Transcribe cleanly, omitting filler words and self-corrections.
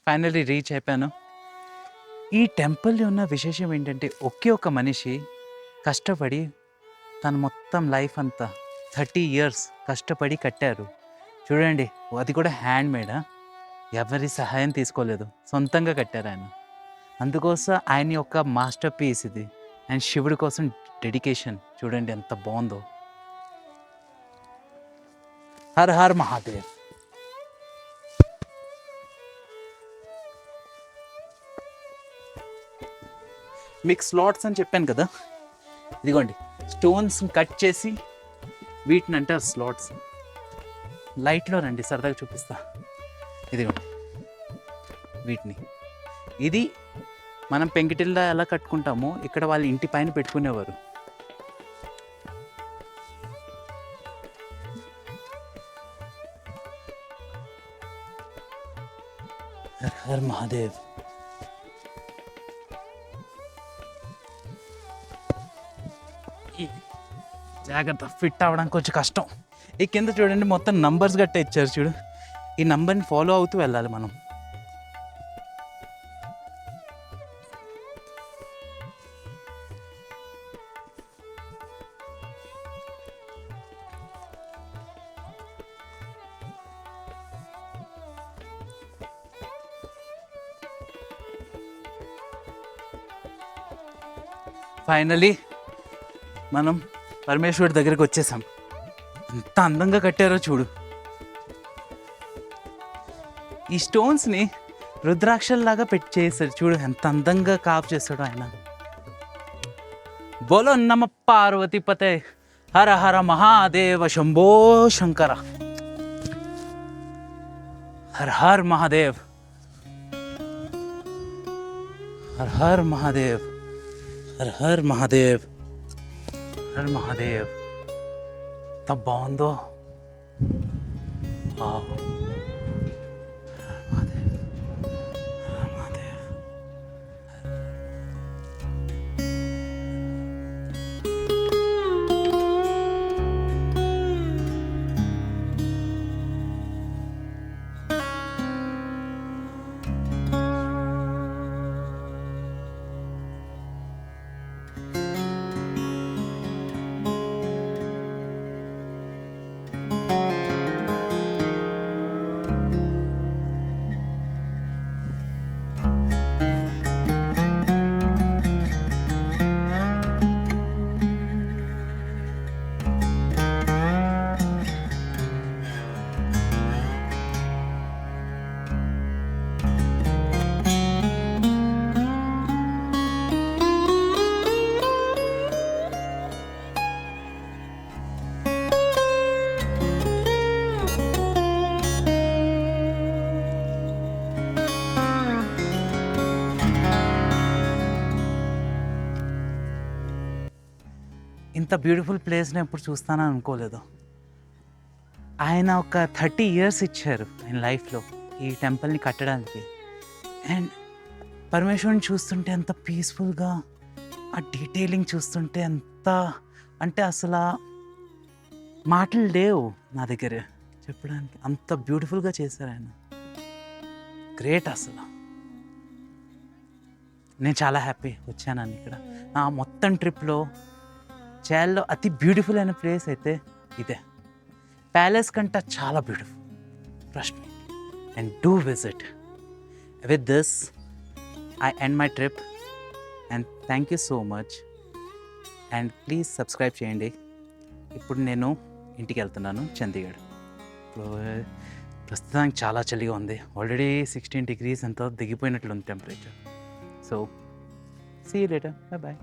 Finally reach అయిపోయాను. ఈ టెంపుల్‌లో ఉన్న విశేషం ఏంటంటే ఒకే ఒక మనిషి కష్టపడి తన మొత్తం లైఫ్ అంతా 30 ఇయర్స్ కష్టపడి కట్టారు. చూడండి, అది కూడా హ్యాండ్‌మేడా, ఎవరి సహాయం తీసుకోలేదు, సొంతంగా కట్టారు ఆయన. అందుకోసం ఆయన యొక్క మాస్టర్ పీస్ ఇది. అండ్ శివుడి కోసం డెడికేషన్ చూడండి ఎంత బాగుందో. హర్ హర్ మహాదేవ్. మీకు స్లాట్స్ అని చెప్పాను కదా, ఇదిగోండి స్టోన్స్ కట్ చేసి వీటిని అంటారు స్లాట్స్. లైట్లో రండి, సరదాగా చూపిస్తా. ఇదిగోండి వీటిని, ఇది మనం పెంకిటిల్లా ఎలా కట్టుకుంటామో ఇక్కడ వాళ్ళ ఇంటి పైన పెట్టుకునేవారు. హర్ హర్ మహాదేవ్. జాగ్రత్త, ఫిట్ అవ్వడానికి కొంచెం కష్టం. ఈ కింద చూడండి మొత్తం నంబర్స్ గట్ట ఇచ్చారు చూడు, ఈ నంబర్ని ఫాలో అవుతూ వెళ్ళాలి మనం. ఫైనలీ మనం పరమేశ్వరుడి దగ్గరికి వచ్చేసాం. ఎంత అందంగా కట్టారో చూడు. ఈ స్టోన్స్ని రుద్రాక్షల్లాగా పెట్టి చేశాడు చూడు, ఎంత అందంగా కాపు చేస్తాడు ఆయన. బోలో నమ పార్వతీపతే, హర హర మహాదేవ శంభో శంకర. హర్ హర్ మహాదేవ్, హర్ హర్ మహాదేవ్, హర్ హర్ మహాదేవ్, హర్ మహాదేవ్. ఎంత బాగుందో. ఇంత బ్యూటిఫుల్ ప్లేస్ని ఎప్పుడు చూస్తానని అనుకోలేదు. ఆయన ఒక 30 ఇయర్స్ ఇచ్చారు ఆయన లైఫ్లో ఈ టెంపుల్ని కట్టడానికి. అండ్ పరమేశ్వరుని చూస్తుంటే ఎంత పీస్ఫుల్గా, ఆ డీటెయిలింగ్ చూస్తుంటే ఎంత అంటే అసలు మాటలు లేవు నా దగ్గర చెప్పడానికి, అంత బ్యూటిఫుల్గా చేశారు ఆయన. గ్రేట్ అసలు. నేను చాలా హ్యాపీ వచ్చానని ఇక్కడ. నా మొత్తం ట్రిప్లో చేయాల్లో అతి బ్యూటిఫుల్ అయిన ప్లేస్ అయితే ఇదే. ప్యాలెస్ కంటే చాలా beautiful, trust me, and do visit. With this I end my trip and thank you so much. And please subscribe చేయండి. ఇప్పుడు నేను ఇంటికి వెళ్తున్నాను, చండీగఢ్. ఇప్పుడు ప్రస్తుతానికి చాలా చలిగా ఉంది, ఆల్రెడీ 16 degrees ఎంతో దిగిపోయినట్లుంది temperature. So see you later, bye bye.